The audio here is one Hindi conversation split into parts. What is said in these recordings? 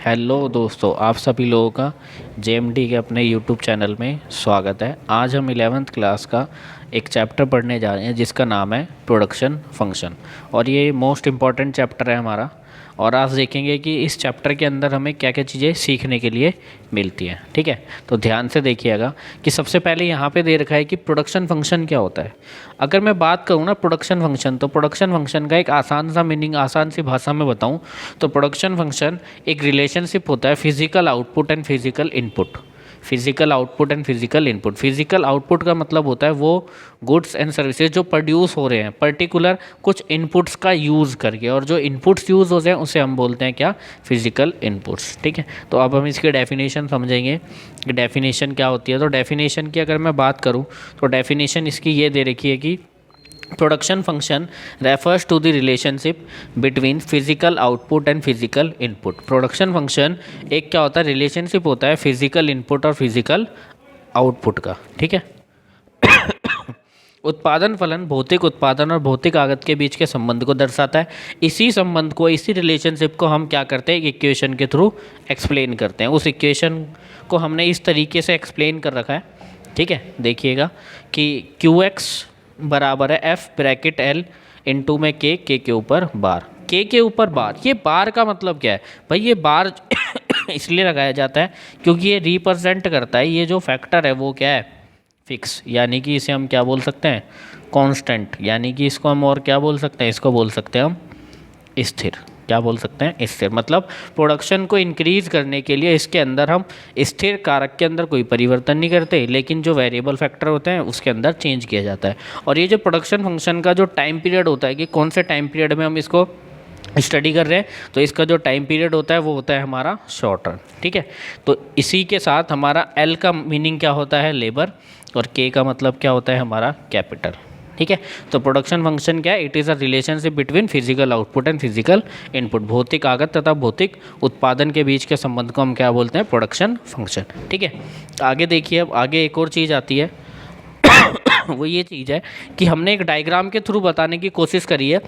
हेलो दोस्तों, आप सभी लोगों का जेएमडी के अपने यूट्यूब चैनल में स्वागत है। आज हम 11th क्लास का एक चैप्टर पढ़ने जा रहे हैं जिसका नाम है प्रोडक्शन फंक्शन। और ये मोस्ट इम्पॉर्टेंट चैप्टर है हमारा। और आज देखेंगे कि इस चैप्टर के अंदर हमें क्या क्या चीज़ें सीखने के लिए मिलती हैं। ठीक है, तो ध्यान से देखिएगा कि सबसे पहले यहाँ पे दे रखा है कि प्रोडक्शन फंक्शन क्या होता है। अगर मैं बात करूँ ना प्रोडक्शन फंक्शन, तो प्रोडक्शन फंक्शन का एक आसान सा मीनिंग आसान सी भाषा में बताऊँ तो प्रोडक्शन फंक्शन एक रिलेशनशिप होता है physical output and physical input. Physical output and physical input. Physical output का मतलब होता है वो गुड्स एंड सर्विसेज जो प्रोड्यूस हो रहे हैं पर्टिकुलर कुछ इनपुट्स का यूज़ करके, और जो इनपुट्स यूज़ हो रहे हैं उसे हम बोलते हैं क्या, फिजिकल इनपुट्स। ठीक है, तो अब हम इसकी डेफिनेशन समझेंगे कि डेफिनेशन क्या होती है। तो डेफिनेशन की अगर मैं बात करूँ तो डेफिनेशन इसकी ये दे रखी है कि production function refers to the relationship between physical output and physical input. Production function एक क्या होता है, रिलेशनशिप होता है फिजिकल इनपुट और फिजिकल आउटपुट का। ठीक है उत्पादन फलन भौतिक उत्पादन और भौतिक आगत के बीच के संबंध को दर्शाता है। इसी संबंध को, इसी रिलेशनशिप को हम क्या करते हैं, एक इक्वेशन के थ्रू एक्सप्लेन करते हैं। उस इक्वेशन को हमने इस तरीके से एक्सप्लेन कर रखा है। ठीक है, देखिएगा कि क्यू एक्स बराबर है एफ ब्रैकेट एल इंटू में के के ऊपर बार, के ऊपर बार। ये बार का मतलब क्या है भाई, ये बार इसलिए लगाया जाता है क्योंकि ये रिप्रेजेंट करता है, ये जो फैक्टर है वो क्या है, फिक्स। यानी कि इसे हम क्या बोल सकते हैं, कांस्टेंट। यानी कि इसको हम और क्या बोल सकते हैं, इसको बोल सकते हैं हम स्थिर। क्या बोल सकते हैं, स्थिर। मतलब प्रोडक्शन को इंक्रीज करने के लिए इसके अंदर हम स्थिर कारक के अंदर कोई परिवर्तन नहीं करते, लेकिन जो वेरिएबल फैक्टर होते हैं उसके अंदर चेंज किया जाता है। और ये जो प्रोडक्शन फंक्शन का जो टाइम पीरियड होता है कि कौन से टाइम पीरियड में हम इसको स्टडी कर रहे हैं, तो इसका जो टाइम पीरियड होता है वो होता है हमारा शॉर्ट रन। ठीक है, तो इसी के साथ हमारा एल का मीनिंग क्या होता है, लेबर, और के का मतलब क्या होता है हमारा कैपिटल। ठीक है, तो प्रोडक्शन फंक्शन क्या है, it is a relationship between physical output and physical input. भौतिक आगत तथा भौतिक उत्पादन के बीच के संबंध को हम क्या बोलते हैं, प्रोडक्शन फंक्शन। ठीक है, आगे देखिए, अब आगे एक और चीज़ आती है वो ये चीज़ है कि हमने एक डायग्राम के थ्रू बताने की कोशिश करी है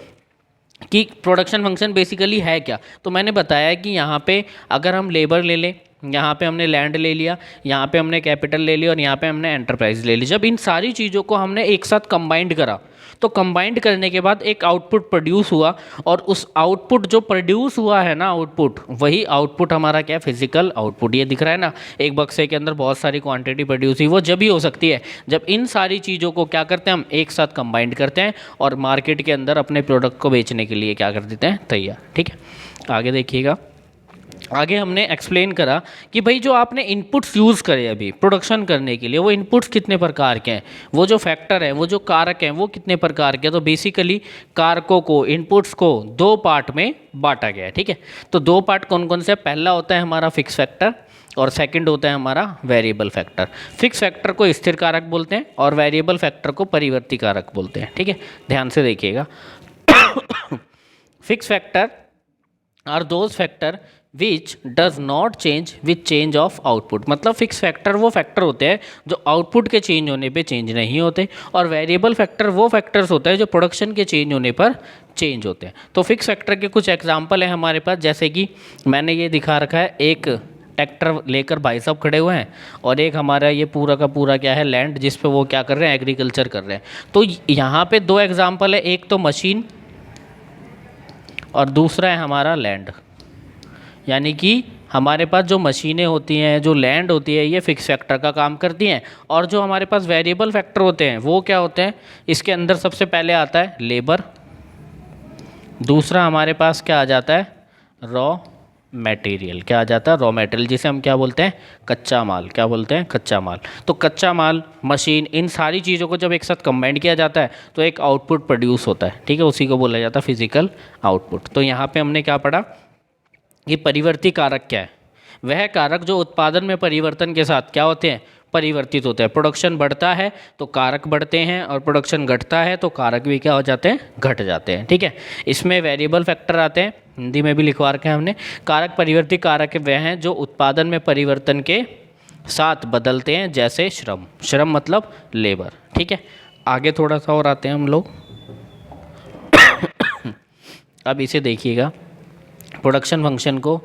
कि प्रोडक्शन फंक्शन बेसिकली है क्या। तो मैंने बताया कि यहाँ पे अगर हम लेबर ले लें, यहाँ पे हमने लैंड ले लिया, यहाँ पे हमने कैपिटल ले लिया और यहाँ पे हमने एंटरप्राइज ले ली। जब इन सारी चीज़ों को हमने एक साथ कंबाइंड करा तो कंबाइंड करने के बाद एक आउटपुट प्रोड्यूस हुआ, और उस आउटपुट जो प्रोड्यूस हुआ है ना आउटपुट, वही आउटपुट हमारा क्या, फिजिकल आउटपुट। ये दिख रहा है ना, एक बक्से के अंदर बहुत सारी क्वांटिटी प्रोड्यूस हुई। वो जब ही हो सकती है जब इन सारी चीज़ों को क्या करते हैं, हम एक साथ कंबाइंड करते हैं और मार्केट के अंदर अपने प्रोडक्ट को बेचने के लिए क्या कर देते हैं, तैयार। ठीक है, आगे देखिएगा। आगे हमने एक्सप्लेन करा कि भाई जो आपने इनपुट्स यूज़ करे अभी प्रोडक्शन करने के लिए, वो इनपुट्स कितने प्रकार के हैं, वो जो फैक्टर हैं, वो जो कारक हैं, वो कितने प्रकार के हैं। तो बेसिकली कारकों को, इनपुट्स को दो पार्ट में बांटा गया है। ठीक है, तो दो पार्ट कौन कौन से, पहला होता है हमारा फिक्स फैक्टर और सेकंड होता है हमारा वेरिएबल फैक्टर। फिक्स फैक्टर को स्थिर कारक बोलते हैं और वेरिएबल फैक्टर को परिवर्ती कारक बोलते हैं। ठीक है, ध्यान से देखिएगा। Fix factor are those factor which does not change with change of output. मतलब फिक्स फैक्टर वो फैक्टर होते हैं जो आउटपुट के चेंज होने पे चेंज नहीं होते, और वेरिएबल फैक्टर वो फैक्टर्स होते हैं जो प्रोडक्शन के चेंज होने पर चेंज होते हैं। तो फिक्स फैक्टर के कुछ एग्जांपल हैं हमारे पास, जैसे कि मैंने ये दिखा रखा है, एक ट्रैक्टर लेकर भाई साहब खड़े हुए हैं और एक हमारा ये पूरा का पूरा क्या है, लैंड, जिस पे वो क्या कर रहे हैं, एग्रीकल्चर कर रहे हैं। तो यहाँ पे दो एग्जाम्पल है, एक तो मशीन और दूसरा है हमारा लैंड। यानी कि हमारे पास जो मशीनें होती हैं, जो लैंड होती है, ये फिक्स फैक्टर का काम करती हैं। और जो हमारे पास वेरिएबल फैक्टर होते हैं वो क्या होते हैं, इसके अंदर सबसे पहले आता है लेबर, दूसरा हमारे पास क्या आ जाता है, रॉ मटेरियल। क्या आ जाता है, रॉ मटेरियल, जिसे हम क्या बोलते हैं, कच्चा माल। क्या बोलते हैं, कच्चा माल। तो कच्चा माल, मशीन, इन सारी चीज़ों को जब एक साथ कंबाइंड किया जाता है तो एक आउटपुट प्रोड्यूस होता है। ठीक है, उसी को बोला जाता है फिजिकल आउटपुट। तो यहाँ पे हमने क्या पढ़ा, ये परिवर्ती कारक क्या है, वह कारक जो उत्पादन में परिवर्तन के साथ क्या होते हैं, परिवर्तित होते हैं। प्रोडक्शन बढ़ता है तो कारक बढ़ते हैं, और प्रोडक्शन घटता है तो कारक भी क्या हो जाते हैं, घट जाते हैं। ठीक है, इसमें वेरिएबल फैक्टर आते हैं, हिंदी में भी लिखवा रखे हैं हमने। कारक परिवर्ती कारक वह हैं जो उत्पादन में परिवर्तन के साथ बदलते हैं, जैसे श्रम। श्रम मतलब लेबर। ठीक है, आगे थोड़ा सा और आते हैं हम लोग। अब इसे देखिएगा, प्रोडक्शन फंक्शन को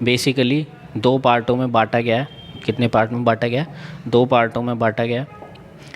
बेसिकली दो पार्टों में बांटा गया है। कितने पार्ट में बांटा गया है? दो पार्टों में बांटा गया है।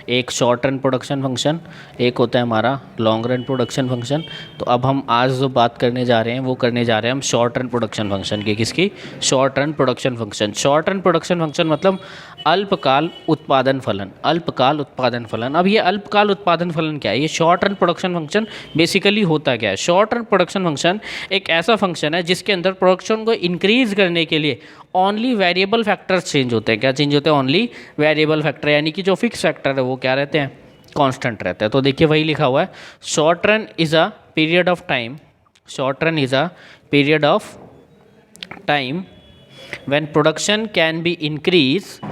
एक शॉर्ट रन प्रोडक्शन फंक्शन, एक होता है हमारा लॉन्ग रन प्रोडक्शन फंक्शन। तो अब हम आज जो बात करने जा रहे हैं वो करने जा रहे हैं हम शॉर्ट रन प्रोडक्शन फंक्शन की। किसकी? Short run production function. Short run production function मतलब अल्पकाल उत्पादन फलन। अल्पकाल उत्पादन फलन। अब ये अल्पकाल उत्पादन फलन क्या है? ये short run production function basically होता क्या है? शॉर्ट रन प्रोडक्शन फंक्शन एक ऐसा फंक्शन है जिसके अंदर प्रोडक्शन को इंक्रीज करने के लिए ओनली वेरिएबल फैक्टर्स चेंज होते हैं। क्या चेंज होते हैं? ओनली वेरिएबल फैक्टर, यानी कि जो फिक्स फैक्टर है वो क्या रहते हैं? कांस्टेंट रहते हैं। तो देखिए वही लिखा हुआ है, short run is a period of time, short run is a period of time when production can be increased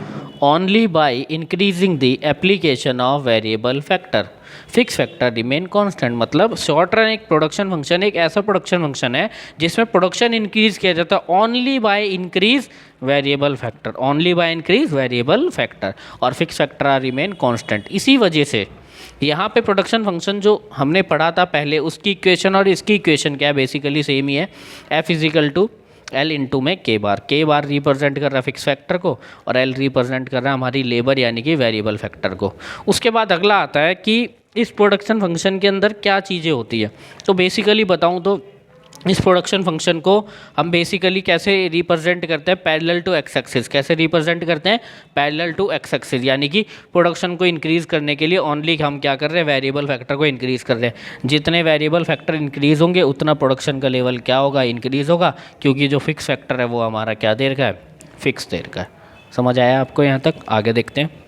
only by increasing the application of variable factor, fix factor remain constant. मतलब शॉर्ट रन एक प्रोडक्शन फंक्शन, एक ऐसा प्रोडक्शन फंक्शन है जिसमें प्रोडक्शन इंक्रीज किया जाता है only by increase variable factor, only by increase variable factor, और fix factor are remain constant. इसी वजह से यहाँ पे प्रोडक्शन फंक्शन जो हमने पढ़ा था पहले, उसकी इक्वेशन और इसकी इक्वेशन क्या है? बेसिकली सेम ही है। Physical to L into में के बार रिप्रेजेंट कर रहा है फिक्स फैक्टर को और एल रिप्रेजेंट कर रहा है हमारी लेबर यानी कि वेरिएबल फैक्टर को। उसके बाद अगला आता है कि इस प्रोडक्शन फंक्शन के अंदर क्या चीज़ें होती है। तो बेसिकली बताऊं तो इस प्रोडक्शन फंक्शन को हम बेसिकली कैसे रिप्रेजेंट करते हैं? Parallel to X axis. कैसे रिप्रेजेंट करते हैं? पैरेलल टू एक्स एक्सिस, यानी कि प्रोडक्शन को इंक्रीज़ करने के लिए ओनली हम क्या कर रहे हैं? वेरिएबल फैक्टर को इंक्रीज़ कर रहे हैं। जितने वेरिएबल फैक्टर इंक्रीज़ होंगे उतना प्रोडक्शन का लेवल क्या होगा? इंक्रीज़ होगा, क्योंकि जो फिक्स फैक्टर है वो हमारा क्या दे रखा है? फिक्स दे रखा है। समझ आया आपको यहाँ तक? आगे देखते हैं।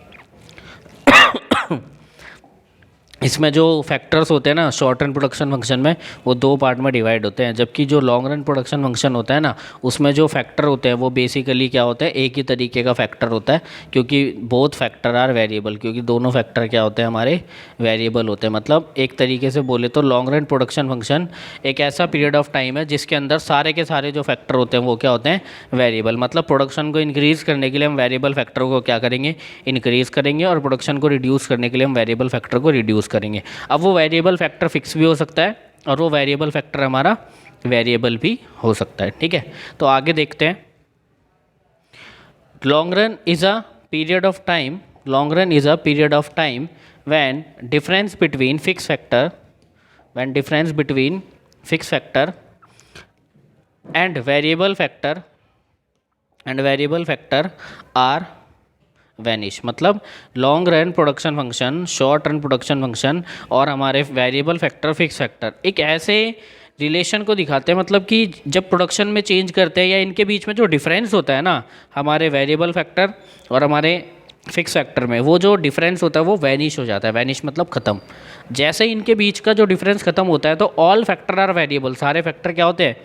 इसमें जो फैक्टर्स होते हैं ना शॉर्ट रन प्रोडक्शन फंक्शन में, वो दो पार्ट में डिवाइड होते हैं, जबकि जो लॉन्ग रन प्रोडक्शन फंक्शन होता है ना उसमें जो फैक्टर होते हैं वो बेसिकली क्या होता है? एक ही तरीके का फैक्टर होता है, क्योंकि बोथ फैक्टर आर वेरिएबल, क्योंकि दोनों फैक्टर क्या होते हैं? हमारे वेरिएबल होते हैं। मतलब एक तरीके से बोले तो लॉन्ग रन प्रोडक्शन फंक्शन एक ऐसा पीरियड ऑफ टाइम है जिसके अंदर सारे के सारे जो फैक्टर होते हैं वो क्या होते हैं? वेरिएबल। मतलब प्रोडक्शन को इंक्रीज़ करने के लिए हम वेरिएबल फैक्टर को क्या करेंगे? इंक्रीज़ करेंगे, और प्रोडक्शन को रिड्यूस करने के लिए हम वेरिएबल फैक्टर को रिड्यूस करेंगे। अब वो वेरिएबल फैक्टर फिक्स भी हो सकता है और वो वेरिएबल फैक्टर हमारा वेरिएबल भी हो सकता है। ठीक है, तो आगे देखते हैं। Long run is a period of time, long run is a period of time when difference between fix factor, when difference between fix factor and variable factor are vanish. मतलब long run production function, short run production function और हमारे वेरिएबल फैक्टर फिक्स फैक्टर एक ऐसे रिलेशन को दिखाते हैं, मतलब कि जब प्रोडक्शन में चेंज करते हैं या इनके बीच में जो डिफरेंस होता है ना हमारे वेरिएबल फैक्टर और हमारे फिक्स फैक्टर में, वो जो डिफरेंस होता है वो वैनिश हो जाता है। वैनिश मतलब ख़त्म। जैसे इनके बीच का जो डिफरेंस खत्म होता है तो ऑल फैक्टर आर वेरिएबल, सारे फैक्टर क्या होते हैं?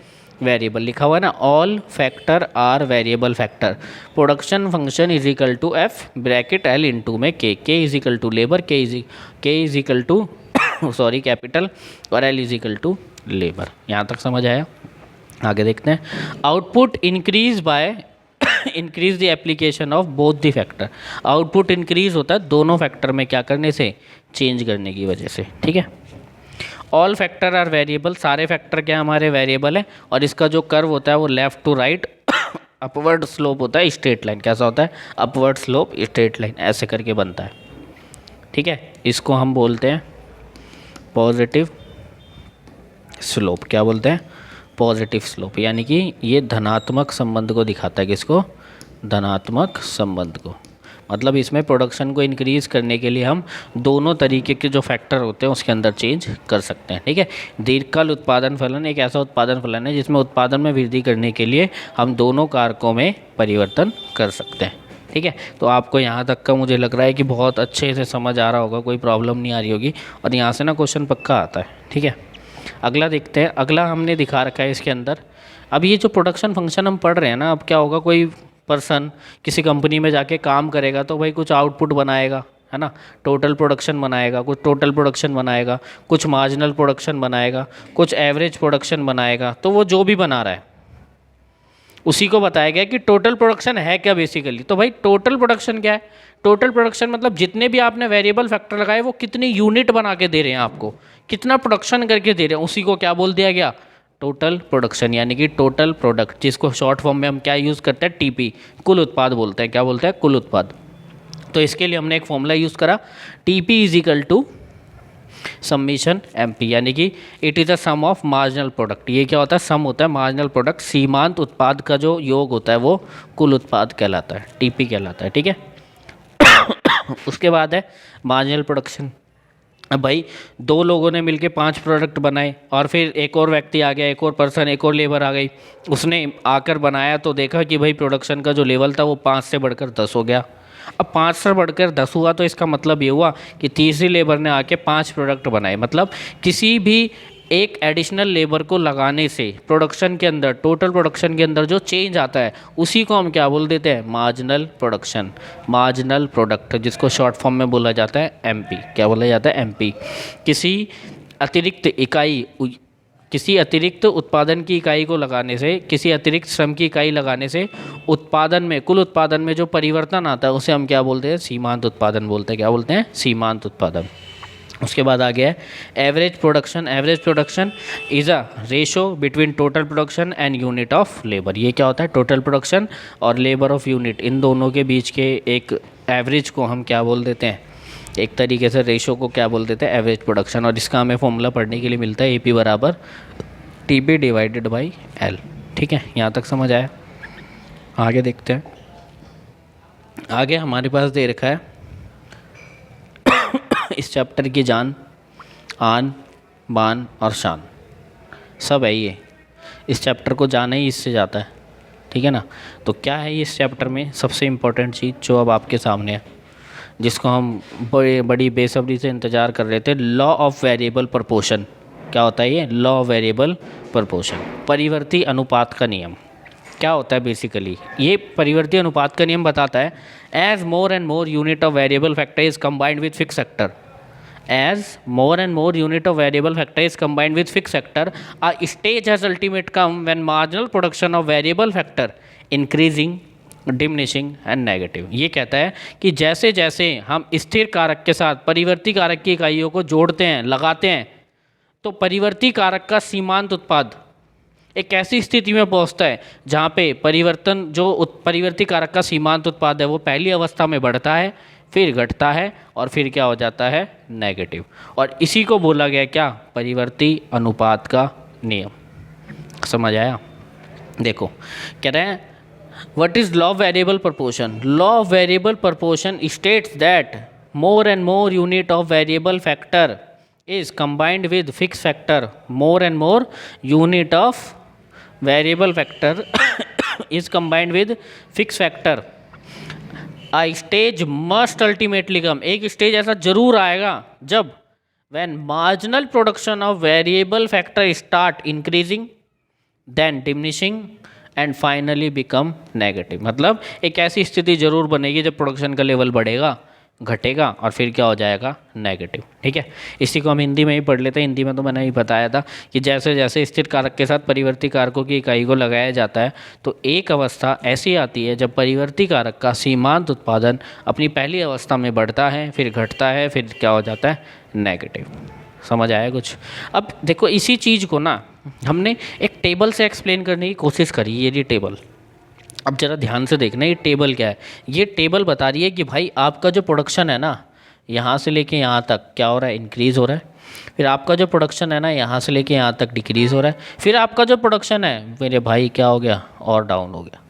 वेरिएबल। लिखा हुआ है ना, all factor are variable factor. Production function is equal to F bracket L into में K is equal to labour, K is equal to sorry capital, और L is equal to labour. यहाँ तक समझ आया? आगे देखते हैं। Output increase by increase the application of both the factor. Output increase होता है दोनों फैक्टर में क्या करने से? चेंज करने की वजह से। ठीक है। ऑल फैक्टर आर वेरिएबल, सारे फैक्टर क्या हमारे वेरिएबल है, और इसका जो कर्व होता है वो left to right upward slope होता है, स्ट्रेट लाइन। कैसा होता है? अपवर्ड स्लोप स्ट्रेट लाइन, ऐसे करके बनता है। ठीक है, इसको हम बोलते हैं पॉजिटिव स्लोप। क्या बोलते हैं? पॉजिटिव स्लोप, यानी कि ये धनात्मक संबंध को दिखाता है। किसको? धनात्मक संबंध को। मतलब इसमें प्रोडक्शन को इंक्रीज़ करने के लिए हम दोनों तरीके के जो फैक्टर होते हैं उसके अंदर चेंज कर सकते हैं। ठीक है। दीर्घकाल उत्पादन फलन एक ऐसा उत्पादन फलन है जिसमें उत्पादन में वृद्धि करने के लिए हम दोनों कारकों में परिवर्तन कर सकते हैं। ठीक है, तो आपको यहाँ तक का मुझे लग रहा है कि बहुत अच्छे से समझ आ रहा होगा, कोई प्रॉब्लम नहीं आ रही होगी, और यहाँ से ना क्वेश्चन पक्का आता है। ठीक है, अगला देखते हैं। अगला हमने दिखा रखा है इसके अंदर। अब ये जो प्रोडक्शन फंक्शन हम पढ़ रहे हैं ना, अब क्या होगा, कोई पर्सन किसी कंपनी में जाके काम करेगा तो भाई कुछ आउटपुट बनाएगा, है ना, टोटल प्रोडक्शन बनाएगा, कुछ टोटल प्रोडक्शन बनाएगा, कुछ मार्जिनल प्रोडक्शन बनाएगा, कुछ एवरेज प्रोडक्शन बनाएगा। तो वो जो भी बना रहा है उसी को बताया गया कि टोटल प्रोडक्शन है क्या बेसिकली। तो भाई टोटल प्रोडक्शन क्या है? टोटल प्रोडक्शन मतलब जितने भी आपने वेरिएबल फैक्टर लगाए वो कितनी यूनिट बना के दे रहे हैं आपको, कितना प्रोडक्शन करके दे रहे हैं, उसी को क्या बोल दिया गया? टोटल प्रोडक्शन यानी कि टोटल प्रोडक्ट, जिसको शॉर्ट फॉर्म में हम क्या यूज़ करते हैं, टीपी, कुल उत्पाद बोलते हैं। क्या बोलते हैं? कुल उत्पाद। तो इसके लिए हमने एक फॉर्मूला यूज़ करा, TP is equal to summation MP, यानी कि it is a sum of marginal product. ये क्या होता है? सम होता है मार्जिनल प्रोडक्ट, सीमांत उत्पाद का जो योग होता है वो कुल उत्पाद कहलाता है, टीपी कहलाता है। ठीक है। उसके बाद है मार्जिनल प्रोडक्शन। अब भाई दो लोगों ने मिलके 5 प्रोडक्ट बनाए और फिर एक और व्यक्ति आ गया, एक और पर्सन, एक और लेबर आ गई, उसने आकर बनाया तो देखा कि भाई प्रोडक्शन का जो लेवल था वो 5 से बढ़कर 10 हो गया। अब 5 से बढ़कर 10 हुआ तो इसका मतलब ये हुआ कि तीसरी लेबर ने आके 5 प्रोडक्ट बनाए। मतलब किसी भी एक एडिशनल लेबर को लगाने से प्रोडक्शन के अंदर, टोटल प्रोडक्शन के अंदर जो चेंज आता है उसी को हम क्या बोल देते हैं? मार्जिनल प्रोडक्शन, मार्जिनल प्रोडक्ट, जिसको शॉर्ट फॉर्म में बोला जाता है एमपी। क्या बोला जाता है? एमपी। किसी अतिरिक्त इकाई, किसी अतिरिक्त उत्पादन की इकाई को लगाने से, किसी अतिरिक्त श्रम की इकाई लगाने से उत्पादन में, कुल उत्पादन में जो परिवर्तन आता है उसे हम क्या बोलते हैं? सीमांत उत्पादन बोलते हैं। क्या बोलते हैं? सीमांत उत्पादन। उसके बाद आ गया है average production. Average production is a ratio between total production and unit of labour. ये क्या होता है? टोटल प्रोडक्शन और लेबर ऑफ यूनिट, इन दोनों के बीच के एक एवरेज को हम क्या बोल देते हैं? एक तरीके से रेशो को क्या बोल देते हैं? Average production. और इसका हमें फॉर्मूला पढ़ने के लिए मिलता है AP बराबर TP डिवाइडेड बाई L। ठीक है, यहाँ तक समझ आया? आगे देखते हैं। आगे हमारे पास दे रखा है इस चैप्टर की जान, आन, बान और शान, सब है ये। इस चैप्टर को जाना ही इससे जाता है। ठीक है ना? तो क्या है इस चैप्टर में सबसे इम्पोर्टेंट चीज़ जो अब आपके सामने है, जिसको हम बड़ी बेसब्री से इंतज़ार कर रहे थे? Law of variable proportion. क्या होता है ये? लॉ ऑफ वेरिएबल प्रपोर्शन, परिवर्ती अनुपात का नियम। क्या होता है बेसिकली? ये परिवर्ती अनुपात का नियम बताता है as more and more unit of variable factor is combined with fix factor, as more and more unit of variable factor is combined with fixed factor, a stage has ultimate come when marginal production of variable factor increasing, diminishing and negative. ये कहता है कि जैसे जैसे हम स्थिर कारक के साथ परिवर्ती कारक की इकाइयों को जोड़ते हैं, लगाते हैं, तो परिवर्ती कारक का सीमांत उत्पाद एक ऐसी स्थिति में पहुंचता है जहाँ पे परिवर्तन, जो परिवर्ती कारक का सीमांत उत्पाद है वो पहली अवस्था में बढ़ता है, फिर घटता है और फिर क्या हो जाता है? नेगेटिव। और इसी को बोला गया क्या? परिवर्ती अनुपात का नियम। समझ आया? देखो कह रहे हैं what is law of variable proportion? Law of variable proportion states that more and more unit of variable factor is combined with fix factor, more and more unit of variable factor is combined with fix factor, a stage must ultimately come, एक स्टेज ऐसा जरूर आएगा जब when marginal production of variable factor start increasing then diminishing and finally become negative. मतलब एक ऐसी स्थिति जरूर बनेगी जब प्रोडक्शन का लेवल बढ़ेगा, घटेगा और फिर क्या हो जाएगा? नेगेटिव। ठीक है, इसी को हम हिंदी में ही पढ़ लेते हैं। हिंदी में तो मैंने ही बताया था कि जैसे जैसे स्थिर कारक के साथ परिवर्ती कारकों की इकाई को लगाया जाता है तो एक अवस्था ऐसी आती है जब परिवर्ती कारक का सीमांत उत्पादन अपनी पहली अवस्था में बढ़ता है, फिर घटता है, फिर क्या हो जाता है? नेगेटिव। समझ आया कुछ? अब देखो इसी चीज़ को ना हमने एक टेबल से एक्सप्लेन करने की कोशिश करी। ये टेबल, अब ज़रा ध्यान से देखना, ये टेबल क्या है? ये टेबल बता रही है कि भाई आपका जो प्रोडक्शन है ना, यहाँ से लेके यहाँ तक क्या हो रहा है? इंक्रीज़ हो रहा है। फिर आपका जो प्रोडक्शन है ना, यहाँ से लेके यहाँ तक डिक्रीज़ हो रहा है। फिर आपका जो प्रोडक्शन है मेरे भाई क्या हो गया? और डाउन हो गया।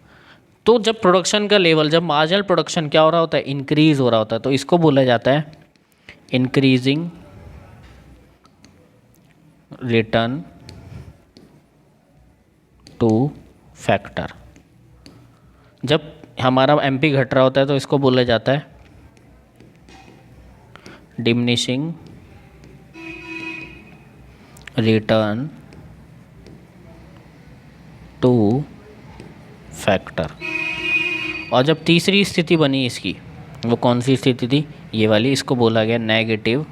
तो जब प्रोडक्शन का लेवल, जब मार्जिनल प्रोडक्शन क्या हो रहा होता है? इंक्रीज़ हो रहा होता है। तो इसको बोला जाता है इंक्रीजिंग रिटर्न टू फैक्टर। जब हमारा एमपी घट रहा होता है तो इसको बोला जाता है डिमिनिशिंग रिटर्न टू फैक्टर। और जब तीसरी स्थिति बनी इसकी, वो कौन सी स्थिति थी? ये वाली। इसको बोला गया नेगेटिव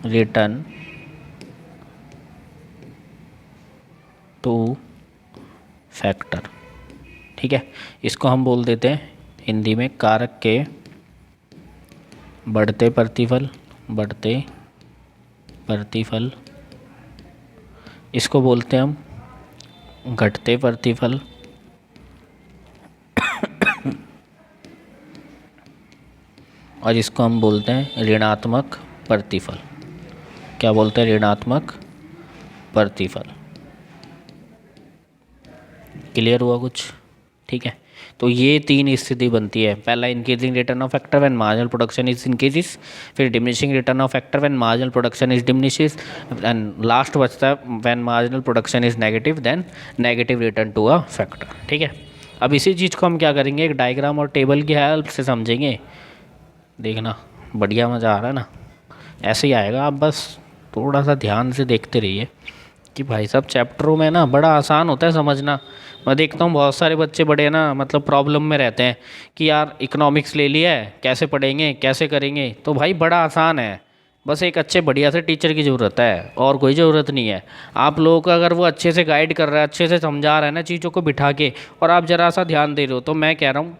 रिटर्न टू फैक्टर। ठीक है, इसको हम बोल देते हैं हिंदी में कारक के बढ़ते प्रतिफल इसको बोलते हैं हम घटते प्रतिफल और इसको हम बोलते हैं ऋणात्मक प्रतिफल। क्या बोलते हैं? ऋणात्मक प्रतिफल। क्लियर हुआ कुछ? ठीक है, तो ये तीन स्थिति बनती है। पहला increasing return of factor when marginal production is increases, फिर diminishing return of factor when marginal production is diminishes, and last बचता है when marginal production is negative then negative return to a factor. ठीक है, अब इसी चीज़ को हम क्या करेंगे, एक डायग्राम और टेबल की हेल्प से समझेंगे। देखना बढ़िया मज़ा आ रहा है ना, ऐसे ही आएगा। आप बस थोड़ा सा ध्यान से देखते रहिए कि भाई साहब चैप्टरों में ना बड़ा आसान होता है समझना। मैं देखता हूँ बहुत सारे बच्चे बड़े ना मतलब प्रॉब्लम में रहते हैं कि यार इकोनॉमिक्स ले लिया है, कैसे पढ़ेंगे, कैसे करेंगे। तो भाई बड़ा आसान है, बस एक अच्छे बढ़िया से टीचर की ज़रूरत है और कोई ज़रूरत नहीं है। आप लोगों का अगर वो अच्छे से गाइड कर रहा है, अच्छे से समझा रहा है ना चीज़ों को बिठा के, और आप ज़रा सा ध्यान दे रहे हो, तो मैं कह रहा हूँ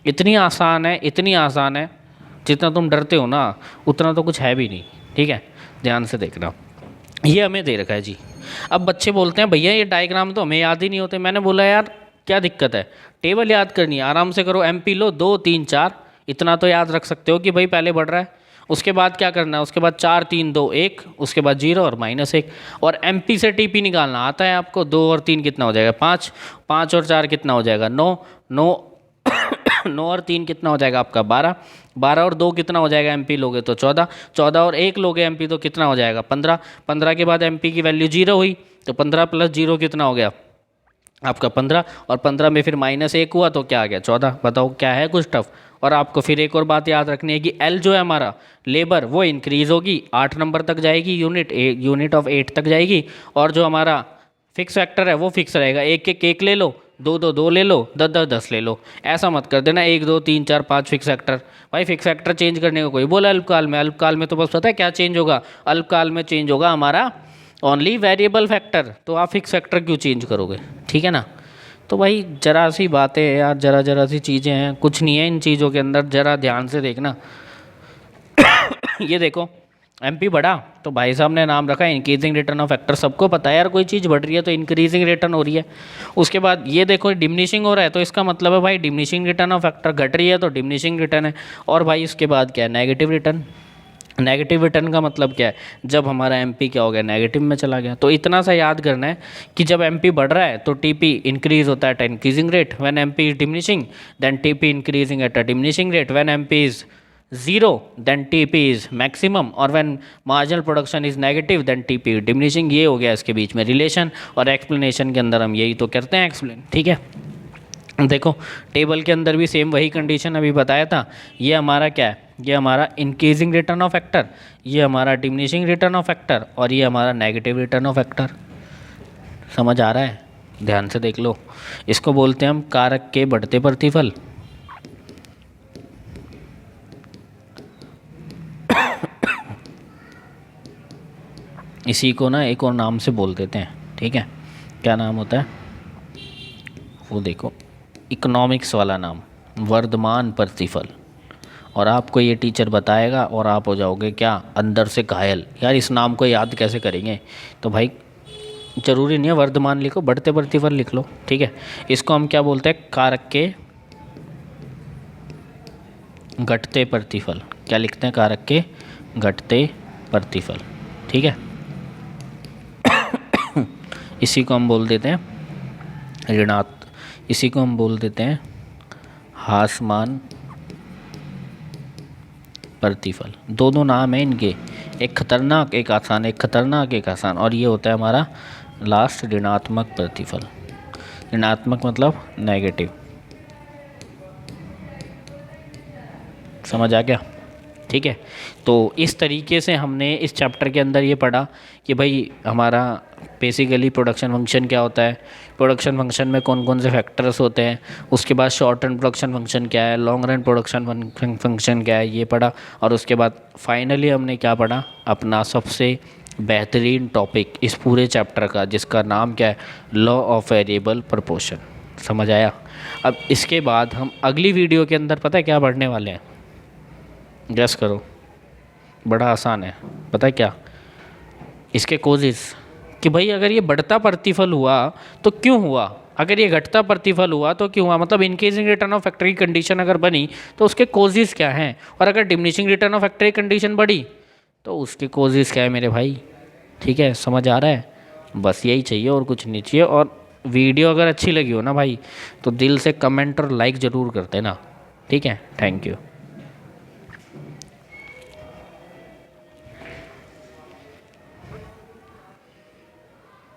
इतनी आसान है, इतनी आसान है, जितना तुम डरते हो ना उतना तो कुछ है भी नहीं। ठीक है, ध्यान से देखना। ये हमें दे रखा है जी। अब बच्चे बोलते हैं भैया ये डायग्राम तो हमें याद ही नहीं होते। मैंने बोला यार क्या दिक्कत है, टेबल याद करनी है, आराम से करो। एमपी लो 2 3 4, इतना तो याद रख सकते हो कि भाई पहले बढ़ रहा है। उसके बाद क्या करना है, उसके बाद 4 3 2 1, उसके बाद 0 और -1। और एमपी से टीपी निकालना आता है आपको। 2 और 3 कितना हो जाएगा? 5, 5 और 4 कितना हो जाएगा? 9, 9 9 और 3 कितना हो जाएगा आपका? 12, 12 और 2 कितना हो जाएगा? एमपी लोगे तो 14, 14 और 1 लोगे एमपी तो कितना हो जाएगा? 15, 15 के बाद एमपी की वैल्यू 0 हुई तो 15 + 0 कितना हो गया आपका? 15, और 15 में फिर -1 हुआ तो क्या आ गया? 14। बताओ क्या है कुछ टफ? और आपको फिर एक और बात याद रखनी है कि एल जो है हमारा लेबर वो इंक्रीज़ होगी, 8 नंबर तक जाएगी, यूनिट ऑफ 8 तक जाएगी। और जो हमारा फिक्स फैक्टर है वो फिक्स रहेगा। एक एक एक ले लो, 2 2 2 ले लो, 10 10 10 ले लो। ऐसा मत कर देना 1 2 3 4 5 फिक्स फैक्टर। भाई फिक्स फैक्टर चेंज करने को कोई बोला अल्पकाल में? अल्पकाल में तो बस पता है क्या चेंज होगा? अल्पकाल में चेंज होगा हमारा ओनली वेरिएबल फैक्टर। तो आप फिक्स फैक्टर क्यों चेंज करोगे? ठीक है ना। तो भाई जरा सी बातें हैं यार, जरा जरा सी चीज़ें हैं, कुछ नहीं है इन चीज़ों के अंदर, जरा ध्यान से देखना। ये देखो एमपी बढ़ा तो भाई साहब ने नाम रखा इंक्रीजिंग रिटर्न ऑफ फैक्टर। सबको पता है यार कोई चीज़ बढ़ रही है तो इंक्रीजिंग रिटर्न हो रही है। उसके बाद ये देखो डिमिनिशिंग हो रहा है तो इसका मतलब है भाई डिमिनिशिंग रिटर्न ऑफ फैक्टर घट रही है तो डिमिनिशिंग रिटर्न है। और भाई इसके बाद क्या है? Negative return. नेगेटिव रिटर्न का मतलब क्या है? जब हमारा एमपी क्या हो गया? नेगेटिव में चला गया। तो इतना सा याद करना है कि जब एमपी बढ़ रहा है तो टीपी इंक्रीज होता है at increasing rate, when MP is diminishing then TP increasing at a diminishing rate, when MP is 0 then TP is maximum, और when marginal production is negative then TP is diminishing। ये हो गया इसके बीच में रिलेशन, और एक्सप्लेनेशन के अंदर हम यही तो करते हैं एक्सप्लेन। ठीक है, देखो टेबल के अंदर भी सेम वही कंडीशन अभी बताया था। ये हमारा क्या है? ये हमारा इंक्रीजिंग रिटर्न ऑफ फैक्टर, ये हमारा डिमिनिशिंग रिटर्न ऑफ फैक्टर, और ये हमारा नेगेटिव रिटर्न ऑफ फैक्टर। समझ आ रहा है? ध्यान से देख लो। इसको बोलते हैं हम कारक के बढ़ते प्रतिफल। इसी को ना एक और नाम से बोल देते हैं। ठीक है, क्या नाम होता है वो देखो, इकोनॉमिक्स वाला नाम, वर्धमान प्रतिफल। और आपको ये टीचर बताएगा और आप हो जाओगे क्या? अंदर से घायल, यार इस नाम को याद कैसे करेंगे? तो भाई ज़रूरी नहीं है वर्धमान लिखो, बढ़ते प्रतिफल लिख लो। ठीक है, इसको हम क्या बोलते हैं? कारक के घटते प्रतिफल। क्या लिखते हैं? कारक के घटते प्रतिफल। ठीक है, इसी को हम बोल देते हैं इसी को हम बोल देते हैं हासमान प्रतिफल। दोनों नाम हैं इनके, एक खतरनाक एक आसान, एक खतरनाक एक आसान। और ये होता है हमारा लास्ट ऋणात्मक प्रतिफल। ऋणात्मक मतलब नेगेटिव। समझ आ गया? ठीक है, तो इस तरीके से हमने इस चैप्टर के अंदर ये पढ़ा कि भाई हमारा बेसिकली प्रोडक्शन फंक्शन क्या होता है, प्रोडक्शन फंक्शन में कौन कौन से फैक्टर्स होते हैं, उसके बाद शॉर्ट रन प्रोडक्शन फंक्शन क्या है, लॉन्ग रन प्रोडक्शन फंक्शन क्या है, ये पढ़ा। और उसके बाद फाइनली हमने क्या पढ़ा? अपना सबसे बेहतरीन टॉपिक इस पूरे चैप्टर का, जिसका नाम क्या है? Law of variable proportion. समझ आया? अब इसके बाद हम अगली वीडियो के अंदर पता है क्या पढ़ने वाले हैं? गैस करो। बड़ा आसान है, पता है क्या? इसके कोजेस कि भाई अगर ये बढ़ता प्रतिफल हुआ तो क्यों हुआ, अगर ये घटता प्रतिफल हुआ तो क्यों हुआ, मतलब इंक्रीजिंग रिटर्न ऑफ फैक्टर की कंडीशन अगर बनी तो उसके कोजेस क्या हैं, और अगर डिमिनिशिंग रिटर्न ऑफ फैक्टर की कंडीशन बढ़ी तो उसके कोजेस क्या है मेरे भाई। ठीक है, समझ आ रहा है, बस यही चाहिए और कुछ नहीं चाहिए। और वीडियो अगर अच्छी लगी हो ना भाई तो दिल से कमेंट और लाइक ज़रूर कर देना। ठीक है, थैंक यू।